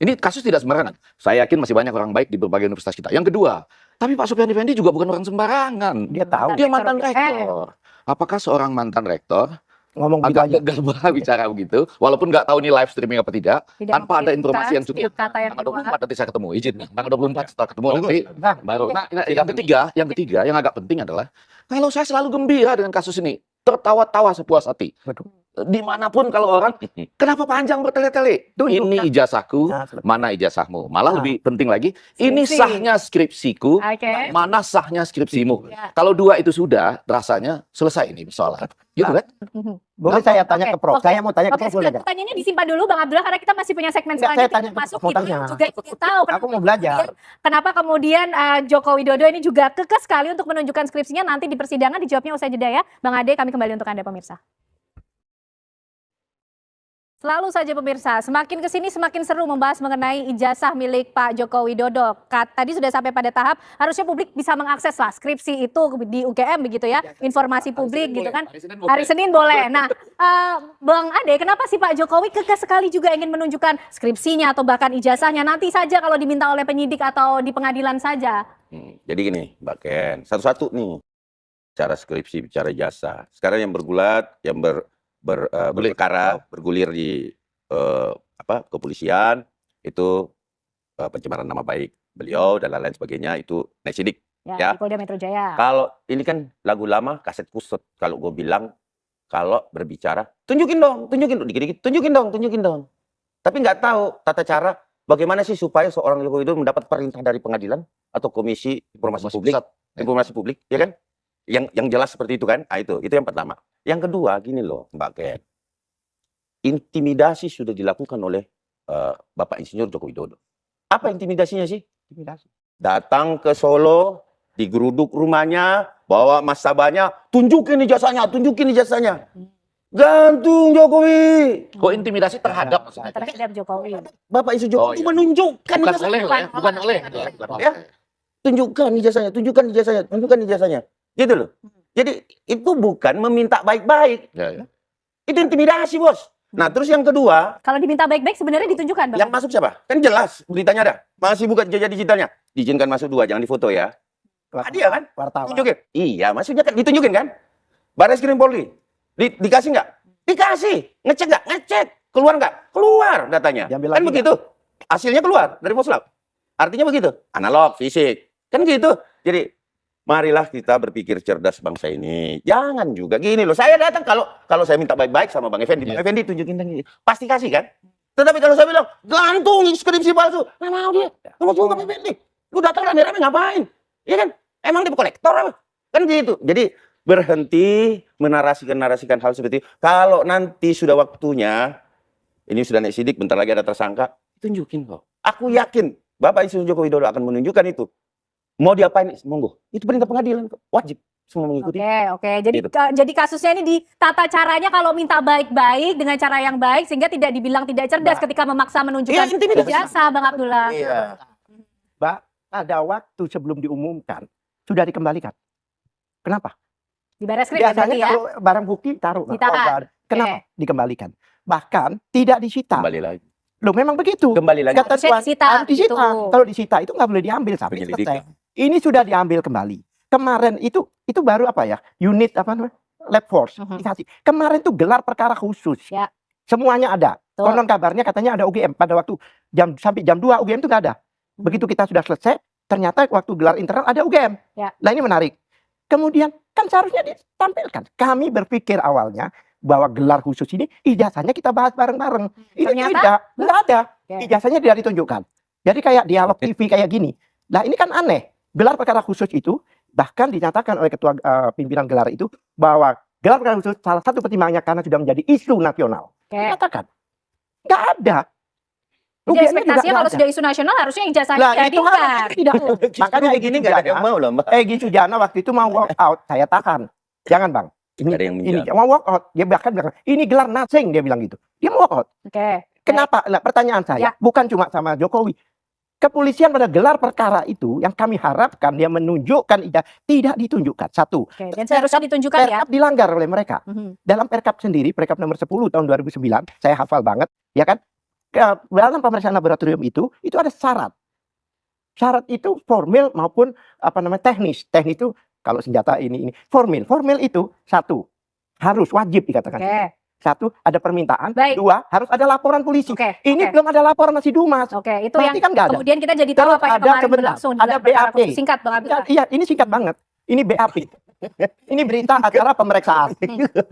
Ini kasus tidak sembarangan. Saya yakin masih banyak orang baik di berbagai universitas kita. Yang kedua, tapi Pak Sofyan Effendi juga bukan orang sembarangan.
Dia tahu.
Dia mantan rektor. Apakah seorang mantan rektor
Ngomong gitu
agak
aja.
gegabah bicara begitu, walaupun nggak tahu ini live streaming apa tidak,
Tidak
tanpa ada
memiliki
informasi yang cukup.
kata yang
Tanggal
keluar.
24 nanti saya ketemu, izin. Tanggal 24 setelah ketemu nanti
Bang,
baru. Nah, yang ketiga yang agak penting adalah kalau saya selalu gembira dengan kasus ini, tertawa-tawa sepuas hati.
Betul.
Dimanapun kalau orang, kenapa panjang bertele-tele? Ini ijazahku, mana ijazahmu? Malah lebih penting lagi, ini
Skripsi.
sahnya skripsiku,
Oke.
mana sahnya skripsimu.
Ya.
Kalau dua itu sudah, rasanya selesai ini persoalan. Gitu kan?
boleh saya tanya
Oke,
ke Prof.
oke.
Saya mau tanya ke
Oke,
Prof boleh nggak?
pertanyaannya disimpan dulu Bang Abdullah karena kita masih punya segmen
Enggak, saya
selanjutnya
tanya
yang
ke
masuk.
Prof,
Kita
tanya.
juga ingin tahu
Aku mau belajar.
kenapa kemudian Joko Widodo ini juga kekeh sekali untuk menunjukkan skripsinya nanti di persidangan. Dijawabnya usai jeda ya. Bang Ade, kami kembali untuk Anda pemirsa. Selalu saja pemirsa, semakin kesini semakin seru membahas mengenai ijazah milik Pak Joko Widodo. Tadi sudah sampai pada tahap harusnya publik bisa mengakses lah skripsi itu di UGM begitu ya, informasi publik gitu kan. Hari Senin boleh. Nah, Bang Ade, kenapa sih Pak Jokowi kekeh sekali juga ingin menunjukkan skripsinya atau bahkan ijazahnya nanti saja kalau diminta oleh penyidik atau di pengadilan saja?
Jadi gini, Mbak Ken, satu-satu nih. Bicara skripsi, bicara jasa. Sekarang yang bergulat, yang berperkara, bergulir di kepolisian, itu pencemaran nama baik beliau dan lain-lain sebagainya, itu naik sidik. Ya.
Di Polda Metro Jaya.
Kalau ini kan lagu lama, kaset kusut. Kalau gue bilang, kalau berbicara, tunjukin dong, dikit-dikit, tunjukin dong. Tapi nggak tahu tata cara bagaimana sih supaya seorang Joko Widodo mendapat perintah dari pengadilan atau Komisi Informasi Publik, ya kan? Yang jelas seperti itu kan? Nah, itu yang pertama. Yang kedua, gini loh, Mbak Ken. Intimidasi sudah dilakukan oleh Bapak Insinyur Joko Widodo. Apa intimidasinya sih? Intimidasi. Datang ke Solo, digeruduk rumahnya, bawa mas sabanya, tunjukin ijazahnya. Gantung Jokowi.
Kok intimidasi terhadap?
Terhadap Jokowi.
Bapak Insinyur Jokowi menunjukkan
Bukan
ijazahnya.
oleh, ya? Bukan oleh.
Ya. Tunjukkan ijazahnya. Gitu loh. Jadi itu bukan meminta baik-baik.
Ya.
Itu intimidasi, Bos. Nah, terus yang kedua,
Kalau diminta baik-baik sebenarnya ditunjukkan, Bang.
yang masuk siapa? Kan jelas beritanya ada. Masih buka jejak digitalnya. Diizinkan masuk 2, jangan difoto ya. Dia kan?
Wartawan.
Tunjukin. Iya, maksudnya kan ditunjukin kan? Barreskrim Polri. Dikasih nggak? Dikasih. Ngecek nggak? Ngecek. Keluar nggak? Keluar datanya.
Diambil
Kan
lagi
begitu. Hasilnya keluar dari Poslab. Artinya begitu. Analog, fisik. Kan gitu. Jadi marilah kita berpikir cerdas bangsa ini. Jangan juga gini loh. Saya datang kalau saya minta baik-baik sama Bang Effendi. Bang Effendi tunjukin lagi. Pasti kasih kan? Tetapi kalau saya bilang gantung skripsi palsu, nggak mau dia. Kalau juga Bang Effendi, lu datang rame-rame ngapain? Iya kan? Emang dia kolektor apa? Kan gitu. Jadi berhenti menarasikan hal seperti itu. Kalau nanti sudah waktunya, ini sudah naik sidik, bentar lagi ada tersangka, tunjukin kok. Aku yakin Bapak Insinyur Joko Widodo akan menunjukkan itu. Mau diapain? Monggo. Itu perintah pengadilan. Wajib semua mengikuti.
Oke. Jadi
Gitu.
jadi kasusnya ini ditata caranya kalau minta baik-baik dengan cara yang baik sehingga tidak dibilang tidak cerdas ketika memaksa menunjukkan
Iya, intimidasi.
ijazah, Bang Abdullah.
Iya.
Mbak, pada waktu sebelum diumumkan sudah dikembalikan. Kenapa?
Di Barreskrim
Biasanya
berarti ya.
kalau barang bukti taruh.
Ditahan.
Kenapa dikembalikan? Bahkan tidak disita.
Kembali lagi.
Loh, memang begitu.
Kembali lagi.
Kata
Harusnya
Tuan,
disita,
harus disita.
gitu.
Kalau disita itu nggak boleh diambil sampai
Penyelidikan.
selesai. Ini sudah diambil kembali. Kemarin itu baru apa ya? Unit apa namanya? Lab force. Dikasih. Kemarin tuh gelar perkara khusus.
Ya.
Semuanya ada.
Betul.
Konon kabarnya katanya ada UGM pada waktu sampai jam 2 UGM itu nggak ada. Begitu kita sudah selesai, ternyata waktu gelar internal ada UGM.
Ya.
Nah, ini menarik. Kemudian kan seharusnya ditampilkan. Kami berpikir awalnya bahwa gelar khusus ini ijazahnya kita bahas bareng-bareng. Ini
Ternyata
tidak, nggak ada.
Oke.
Ijazahnya tidak ditunjukkan. Jadi kayak dialog TV kayak gini. Nah, ini kan aneh. Gelar perkara khusus itu bahkan dinyatakan oleh ketua pimpinan gelar itu bahwa gelar perkara khusus salah satu pertimbangannya karena sudah menjadi isu nasional.
Oke.
Dikatakan nggak ada.
Jadi
UGM-nya juga
ekspektasinya
nggak
kalau
ada.
sudah isu nasional harusnya ijazahnya
Lah, itu
dihadirkan.
harusnya tidak. Makanya
Kayak gini nggak ada yang mau loh, Mbak.
Egy Sujana waktu itu mau walk out, saya tahan. Jangan bang.
Nggak ada yang
Ini
menjawab.
mau walk out. Dia bahkan bilang ini gelar nothing, dia bilang gitu. Dia mau walk out.
Oke.
Kenapa? Nah, pertanyaan saya
Ya.
bukan cuma sama Jokowi. Kepolisian pada gelar perkara itu yang kami harapkan dia menunjukkan tidak ditunjukkan. Satu,
Oke, dan seharusnya ditunjukkan ya.
Perkap dilanggar oleh mereka.
Mhm.
Dalam Perkap sendiri, Perkap nomor 10 tahun 2009, saya hafal banget, ya kan? Dalam pemeriksaan laboratorium itu ada syarat. Syarat itu formil maupun teknis. Teknis itu kalau senjata ini formil. Formil itu satu, harus wajib dikatakan.
Oke.
Satu, ada permintaan.
Baik.
Dua, harus ada laporan polisi.
Oke.
Ini
oke.
belum ada laporan masih Dumas.
Oke, itu
Berarti
yang
kan nggak ada.
kemudian kita jadi tahu
Terus
apa yang
ada
kemarin
sebentar,
berlangsung di
ada
gelar perkara
BAP.
khusus. Singkat, Bang Abdullah.
Iya, ini singkat banget. Ini BAP. Ini berita acara pemeriksaan.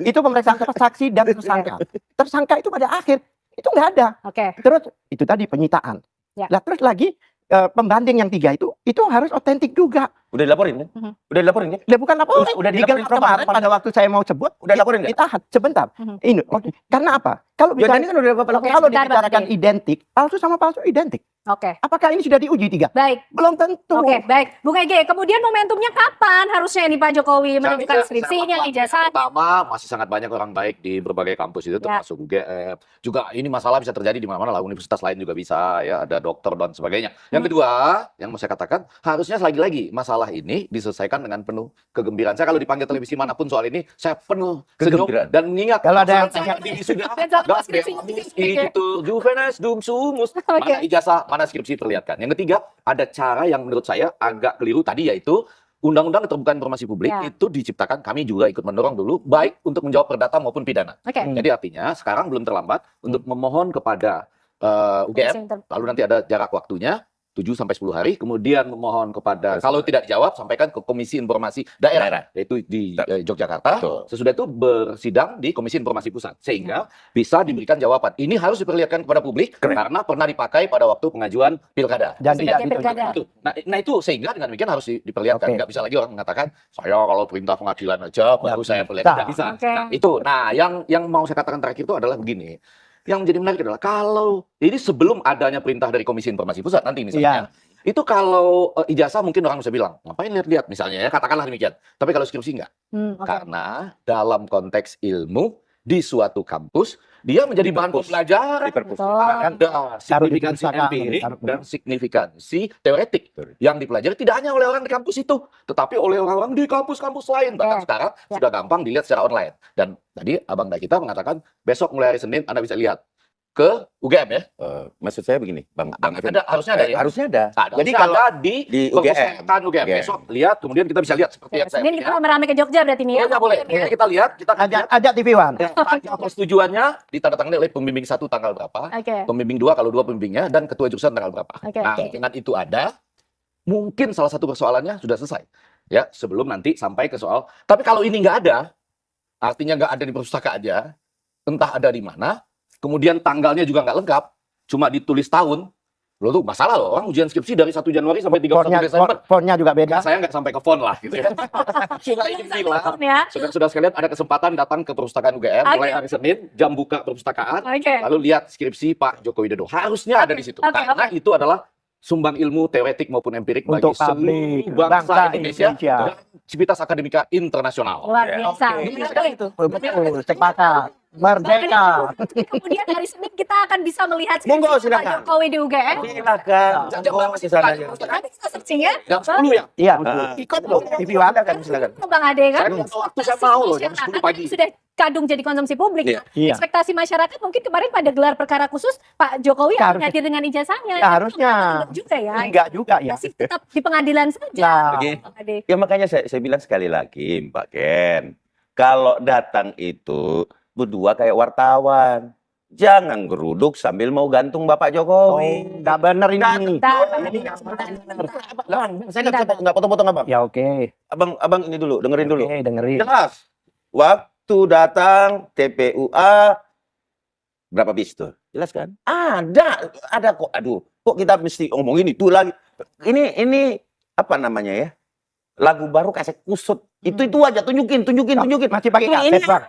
Itu pemeriksaan saksi dan tersangka. Tersangka itu pada akhir itu nggak ada.
Oke.
Terus itu tadi penyitaan.
Ya.
Lah terus lagi pembanding yang 3 itu harus otentik juga.
Udah dilaporin kan?
Mhm.
Udah dilaporin kan?
Lah bukan laporan.
Udah dilaporin
Digelar kemarin pada waktu saya mau sebut.
Udah laporin nggak?
Ditahan sebentar.
Mhm.
Ini oke. Karena apa? Kalau
Ya
bicara,
tadi kan udah Bapak laporin.
kalau
sebentar, Bang
dibicarakan
Ade.
identik, palsu sama palsu identik.
Oke.
Apakah ini sudah diuji 3?
Baik.
Belum tentu.
Oke, baik. Bung Ege, kemudian momentumnya kapan harusnya ini Pak Jokowi menunjukkan skripsinya, ijazahnya?
Pertama, masih sangat banyak orang baik di berbagai kampus itu,
Ya.
termasuk UGM. Juga ini masalah bisa terjadi di mana-mana lah, universitas lain juga bisa, ya ada dokter dan sebagainya. Yang kedua, yang mau saya katakan, harusnya lagi-lagi masalah ini diselesaikan dengan penuh kegembiraan. Saya kalau dipanggil televisi manapun soal ini, saya penuh senyum
Kegembiraan.
dan mengingat
Kalau ada yang
masalah ini sudah
Dan soal
das
skripsinya
Deus
juga.
itu juvenes dum sumus.
Oke.
Mana ijazah, mana skripsi perlihatkan. Yang ketiga, ada cara yang menurut saya agak keliru tadi, yaitu Undang-Undang Keterbukaan Informasi Publik
Ya.
itu diciptakan, kami juga ikut mendorong dulu, baik untuk menjawab perdata maupun pidana.
Oke.
Jadi artinya sekarang belum terlambat untuk memohon kepada UGM, lalu nanti ada jarak waktunya 7 sampai 10 hari, kemudian memohon kepada, kalau tidak dijawab, sampaikan ke Komisi Informasi Daerah, yaitu di Yogyakarta.
Betul.
Sesudah itu bersidang di Komisi Informasi Pusat, sehingga bisa diberikan jawaban. Ini harus diperlihatkan kepada publik, karena pernah dipakai pada waktu pengajuan pilkada.
Dan tidak
Sebagai pilkada.
ditunjukkan.
Nah itu sehingga dengan demikian harus diperlihatkan.
Oke.
Nggak bisa lagi orang mengatakan, saya kalau perintah pengadilan aja baru saya perlihatkan. Nggak bisa.
Oke.
Nah, itu. Nah, yang mau saya katakan terakhir itu adalah begini. Yang menjadi menarik adalah kalau ini sebelum adanya perintah dari Komisi Informasi Pusat nanti misalnya, itu kalau ijazah mungkin orang bisa bilang, ngapain lihat-lihat misalnya ya, katakanlah demikian. Tapi kalau skripsi enggak.
Oke.
Karena dalam konteks ilmu di suatu kampus, dia menjadi bahan pembelajaran.
Betul.
Ada signifikansi empirik dan signifikansi teoretik yang dipelajari tidak hanya oleh orang di kampus itu, tetapi oleh orang-orang di kampus-kampus lain. Bahkan sekarang sudah gampang dilihat secara online. Dan tadi Abang Dakita mengatakan besok mulai hari Senin Anda bisa lihat ke UGM ya.
Maksud saya begini, Bang Effendi.
Harusnya ada ya.
Harusnya ada.
Jadi kalau ada di
UGM.
perpustakaan UGM besok lihat, kemudian kita bisa lihat seperti yang saya
Senin kita
punya.
rame-rame ke Jogja berarti nih ya?
Boleh. Kita lihat, kita akan lihat.
Ajak TV One.
Ya, persetujuannya ditandatangani oleh pembimbing 1 tanggal berapa,
Oke.
pembimbing 2 kalau 2 pembimbingnya, dan ketua jurusan tanggal berapa.
Oke.
Nah, dengan itu ada, mungkin salah satu persoalannya sudah selesai. Ya, sebelum nanti sampai ke soal. Tapi kalau ini nggak ada, artinya nggak ada di perpustakaan aja, entah ada di mana, kemudian tanggalnya juga nggak lengkap, cuma ditulis tahun, loh tuh masalah loh, orang ujian skripsi dari 1 Januari sampai 31 Desember.
Fontnya juga beda.
Saya nggak sampai ke font lah gitu ya. Sudah ini bilang.
Ya.
Sudah sekalian ada kesempatan datang ke perpustakaan UGM mulai hari Senin, jam buka perpustakaan,
Oke.
lalu lihat skripsi Pak Joko Widodo. Harusnya ada di situ.
Oke,
Karena itu adalah sumbang ilmu teoretik maupun empirik
Untuk
bagi seluruh
publik,
bangsa
bangsa
Indonesia
Indonesia.
dan civitas akademika internasional.
Luar biasa.
Betul, sepakat. Merdeka.
Kemudian hari Senin kita akan bisa melihat
Monggo,
skripsi Pak
silakan.
Jokowi di UGM.
Silakan.
Jam berapa sih
Sana
sana?
aja.
Nanti kita searching ya.
Jam 10 ya?
Iya,
Ah.
ikut loh TV One.
Silakan.
Bang Ade kan.
Saya nggak tahu waktu saya mau loh, jam 10 pagi.
Sudah kadung jadi konsumsi publik.
Iya.
Iya.
Ekspektasi masyarakat mungkin kemarin pada gelar perkara khusus Pak Jokowi akan
Harusnya.
hadir dengan ijazahnya.
Ya, harusnya.
Enggak juga ya.
Enggak juga ya.
Masih tetap di pengadilan saja.
Nah,
Oke.
Bang Ade.
Ya makanya saya bilang sekali lagi, Pak Ken, kalau datang itu berdua kayak wartawan, jangan geruduk sambil mau gantung Bapak Jokowi.
enggak bener ini.
Saya nggak potong-potong abang.
Ya oke.
Abang ini dulu, dengerin dulu.
Oke, dengerin.
Jelas. Waktu datang TPUA berapa bis tuh? Jelas kan? Ada kok. Aduh, kok kita mesti ngomongin itu lagi? Ini apa namanya ya? Lagu baru kaset kusut. Itu aja tunjukin.
Masih pakai
Ini
kaset, Bang.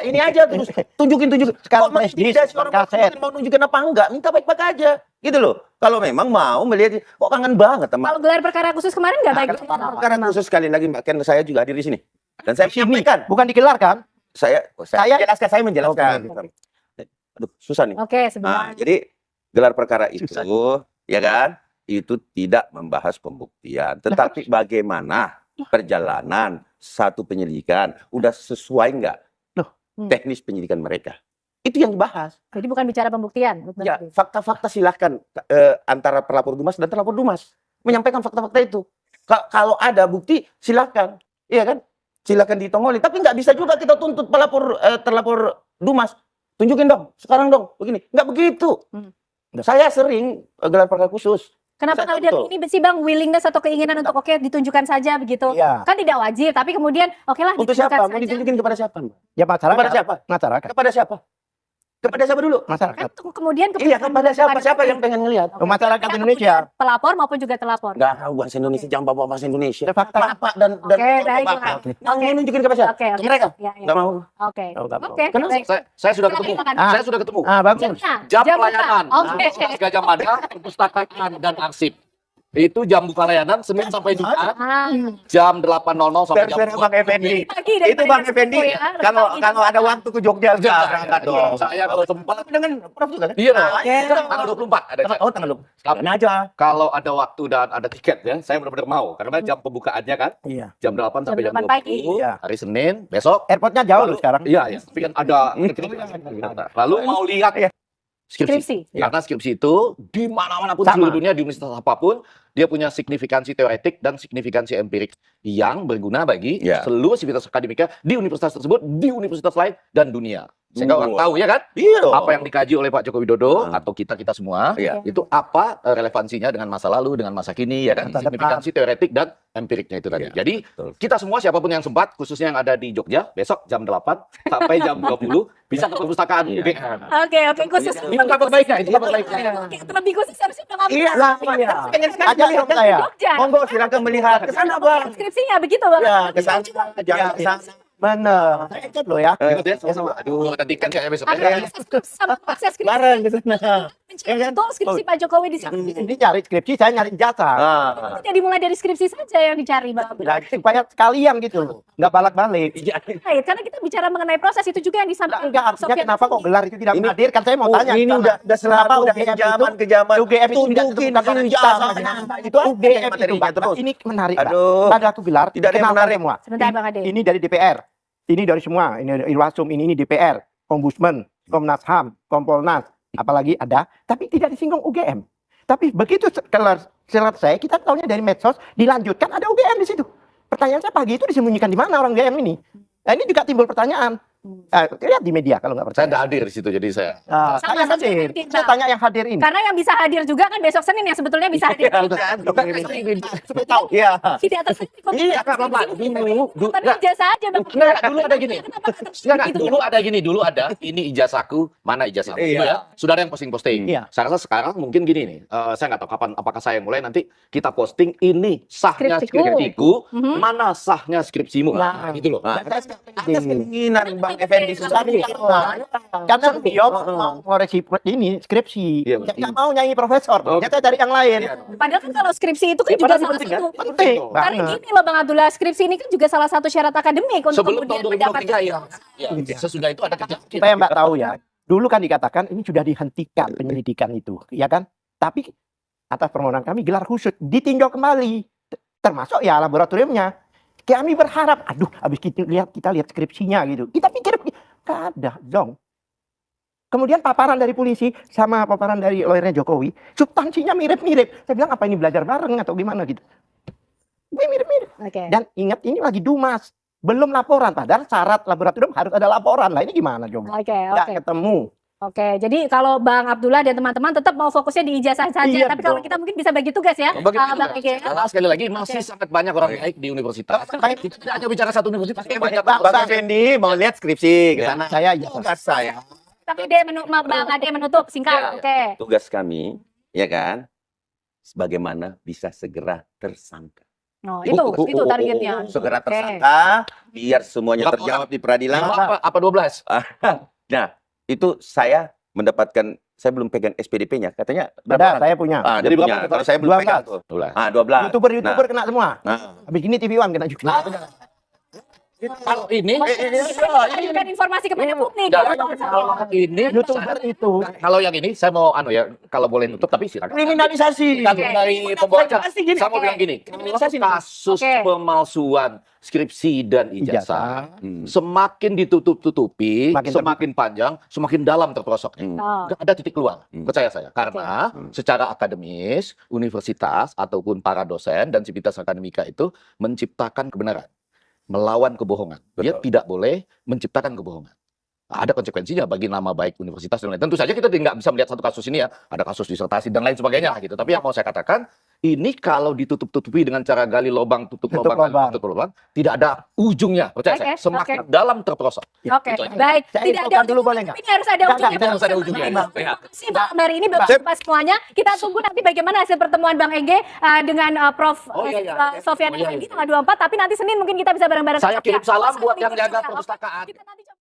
ini aja terus tunjukin.
Sekarang
Kok
flash disk,
mengintimidasi orang
kaset.
mau nunjukin apa enggak? Minta baik-baik aja. Gitu loh. Kalau memang mau melihat, kok kangen banget sama
Kalau gelar perkara khusus kemarin nggak baik.
karena khusus sekali lagi Mbak Ken, saya juga hadir di sini. Dan saya menyampaikan,
Bukan digelar kan?
saya menjelaskan.
Oke.
Aduh, susah nih.
Oke, sebentar.
Nah, jadi gelar perkara itu, ya kan, itu tidak membahas pembuktian, tetapi bagaimana perjalanan satu penyidikan, udah sesuai nggak teknis penyidikan mereka. Itu yang dibahas.
Jadi bukan bicara pembuktian.
Ya, fakta-fakta silahkan antara pelapor Dumas dan terlapor Dumas menyampaikan fakta-fakta itu. Kalau ada bukti silahkan, iya kan? Silahkan ditongoli. Tapi nggak bisa juga kita tuntut terlapor Dumas. Tunjukin dong, sekarang dong, begini. Nggak begitu. Saya sering gelar perkara khusus.
Kenapa
Saya
kemudian
tahu.
ini sih Bang willingness atau keinginan untuk oke ditunjukkan saja begitu?
Iya.
Kan tidak wajib, tapi kemudian oke lah
Untuk
ditunjukkan
siapa? Mau
saja.
ditunjukin kepada siapa? Mbak?
Ya masyarakat.
Kepada siapa?
Masyarakat.
Kepada siapa? Kepada siapa dulu?
Masyarakat.
Kan kemudian
Iya, kepada siapa? Siapa yang pengen ngelihat?
Oke.
Masyarakat
Karena
Indonesia.
kemudian pelapor maupun juga terlapor.
Nggak tahu bahasa Indonesia, jangan bawa bahasa Indonesia.
Ada fakta.
Bapak dan
Oke, baik.
Bapak.
Oke.
Mau nunjukin kepada siapa?
Oke, oke.
Ke mereka?
Ya, ya.
Nggak mau.
Oke.
Oh, nggak mau.
Oke.
Kenapa?
baik.
Saya sudah ketemu.
Silakan.
Saya sudah ketemu.
Bagus.
Jamnya.
Jam
Jam
pelayanan.
buka. Oke.
Universitas Gajah Mada, perpustakaan dan arsip. Itu jam buka layanan Senin sampai Jumat
Ah,
jam 8.00 sampai jam
Fair-fair Bang Effendi.
pagi dari
Itu Bang Effendi. Kalau ada waktu ke Jogja berangkat dong.
Saya kalau sempat
Dengan Prof juga kan?
iya dong.
Oke.
Tanggal 24 ada jam.
Oh, tanggal lu. Sekalian aja.
Kalau ada waktu dan ada tiket ya, saya benar-benar mau karena jam pembukaannya kan
Iya.
jam 8 sampai
Jam
jam
8 pagi.
20
Iya.
hari Senin besok.
Airportnya jauh loh sekarang.
Iya, iya. Tapi kan ada lalu mau lihat
Skripsi.
Karena skripsi itu di mana-mana pun
Sama.
seluruh dunia di universitas apapun dia punya signifikansi teoretik dan signifikansi empirik yang berguna bagi
Ya.
seluruh sivitas akademika di universitas tersebut, di universitas lain dan dunia. Sehingga orang tahu ya kan
Iya dong.
apa yang dikaji oleh Pak Joko Widodo
Ah.
atau kita semua
Iya.
itu apa relevansinya dengan masa lalu, dengan masa kini ya kan,
Masa depan.
signifikansi teoretik dan empiriknya itu tadi.
Iya,
Jadi
betul.
kita semua siapapun yang sempat khususnya yang ada di Jogja besok jam 8 sampai jam 20 bisa ke perpustakaan
Iya.
UGM.
Oke, oke, khusus.
Itu kabar baiknya, itu kabar baiknya.
Oke, terlebih khusus harusnya Bang Abdul.
Iya lah, iya. Pengen sekali
Ajak
melihat
dong saya.
Jogja.
Monggo silakan melihat ke sana, Bang.
Skripsinya begitu Bang.
Ya, ke sana. Jangan ke sana.
Bener. Saya ikut loh ya.
Ikut ya sama-sama. Aduh, nanti kan kayaknya besok.
Ada skripsi sama akses skripsi.
Bareng ke sana.
Mencari betul skripsi Pak Jokowi di sana.
Ini cari skripsi, saya nyari jasa.
Ah.
Jadi mulai dari skripsi saja yang dicari Bang Abdul.
Nah, supaya sekalian gitu loh. Nggak balak-balik.
Baik, karena kita bicara mengenai proses itu juga yang disampaikan
Enggak, artinya
Sofyan
kenapa kok
Effendi.
gelar itu tidak
Ini-
hadir? Kan saya mau tanya.
Ini
sana.
udah selalu
Kenapa
udah
UGM
kejaman
itu-
kejaman.
UGM itu tidak
Tunjukin
ditentukan
ini
ijazah.
ijazahnya.
Itu UGM itu
materinya
Mbak.
terus.
Ini menarik Mbak.
Aduh.
Pada aku gelar,
Tidak ada yang
kenapa
menarik.
semua?
Sebentar Bang Ade.
Ini dari DPR, ini dari semua, ini dari Irwasum, ini DPR, Ombudsman, Komnas HAM, Kompolnas, apalagi ada, tapi tidak disinggung UGM. Tapi begitu kelar selesai, kita tahunya dari medsos, dilanjutkan ada UGM di situ. Pertanyaan saya pagi itu disembunyikan di mana orang UGM ini? Nah, ini juga timbul pertanyaan. Lihat di media kalau nggak
Saya
percaya.
tidak hadir di situ, jadi saya.
Sama
Saya hadir.
seperti
Saya
Bang.
tanya yang hadir ini.
Karena yang bisa hadir juga kan besok Senin yang sebetulnya bisa hadir.
Supaya tahu. Iya.
Tidak tersentuh.
Iya, Kak, Bapak. Dulu,
Tapi ijazah aja Bang.
Enggak, dulu ada gini.
Kenapa nggak tersentuh
Enggak,
gitu?
dulu ada gini, dulu ada ini ijazahku, mana ijazahmu
Iya.
gitu ya. Sudah ada yang posting-posting.
Iya.
Saya rasa sekarang mungkin gini nih. Saya nggak tahu kapan apakah saya yang mulai nanti kita posting ini sahnya
Skripsiku.
skripsiku,
Mhm.
mana sahnya skripsimu.
Nah,
gitu loh.
Nah,
Dan saya
atas keinginan Bang Effendi
Tapi, karena beliau mau ngoreksi ini skripsi,
Iya,
nggak mau nyanyi profesor,
Oh.
ternyata dari yang lain.
Padahal kan kalau skripsi itu kan
Ya,
juga
padahal
salah
penting, kan?
satu
Penting
Karena
banget.
gini loh Bang Abdullah, skripsi ini kan juga salah satu syarat akademik untuk
Sebelum
kemudian
tahun 2023 ya.
mendapatkan.
Sesudah itu ada kerja.
Supaya Mbak tahu ya, dulu kan dikatakan ini sudah dihentikan penyelidikan itu, ya kan? Tapi atas permohonan kami gelar khusus ditinjau kembali, termasuk ya laboratoriumnya. Kami berharap, aduh, habis kita lihat skripsinya gitu. Kita pikir, nggak ada, dong. Kemudian paparan dari polisi sama paparan dari lawyernya Jokowi, substansinya mirip-mirip. Saya bilang apa ini belajar bareng atau gimana gitu? Mirip-mirip.
Oke.
Dan ingat ini lagi Dumas, belum laporan. Padahal syarat laboratorium harus ada laporan. Lah ini gimana coba?
Oke,
Nggak
oke.
ketemu.
Oke, jadi kalau Bang Abdullah dan teman-teman tetap mau fokusnya di ijazah saja,
Iya,
tapi kalau
betul.
kita mungkin bisa bagi tugas ya,
Bagi
Bang
tugas.
Ege.
Karena sekali lagi masih sangat banyak orang baik di universitas. Kita tidak hanya bicara satu universitas, banyak
Bang Effendi mau lihat skripsi ke sana.
Saya ya.
Tugas saya.
Bang Ade menutup singkat.
Ya.
Oke.
Tugas kami, ya kan? Bagaimana bisa segera tersangka.
Oh, itu targetnya.
Segera
Oke.
tersangka, biar semuanya
Berapa
terjawab di peradilan.
apa 12?
Nah, itu saya mendapatkan, saya belum pegang SPDP-nya. Katanya
Ada,
berapa?
saya punya.
Ah,
Jadi
dia punya.
berapa?
Kalau saya belum
12.
pegang tuh.
12.
Ah, 12.
YouTuber kena semua.
Nah,
Habis ini TV One kena juga.
Kalau ini,
Memberikan informasi kepada publik.
kalau ini,
YouTuber itu
kalau yang ini, saya mau kalau boleh nutup, tapi silakan.
kriminalisasi.
Dari pembaca,
Pasti gini.
saya mau bilang gini, kasus
Oke.
pemalsuan skripsi dan ijazah, semakin ditutup-tutupi,
Makin
semakin panjang, semakin dalam terperosoknya.
Oh.
Nggak ada titik keluar, percaya saya. Karena secara akademis, universitas ataupun para dosen dan sivitas akademika itu menciptakan kebenaran, melawan kebohongan. Dia tidak boleh menciptakan kebohongan. Ada konsekuensinya bagi nama baik universitas dan lain. Tentu saja kita nggak bisa melihat satu kasus ini ya, ada kasus disertasi dan lain sebagainya gitu. Tapi yang mau saya katakan, ini kalau ditutup-tutupi dengan cara gali lubang, tutup lubang, tidak ada ujungnya. Percaya saya, semakin dalam terperosok.
Oke,
Itu aja.
baik.
Saya
Tidak ada
infokan dulu
ujungnya,
boleh nggak?
tapi ini harus ada ujungnya.
Kita harus ada ujungnya.
Terima kasih Mbak Mary, ini Bapak semuanya. Kita tunggu nanti bagaimana hasil pertemuan Bang Ege dengan Prof. Sofyan Effendi tanggal 24, tapi nanti Senin mungkin kita bisa bareng-bareng.
Saya kirim salam buat yang jaga perpustakaan.
Kita nanti coba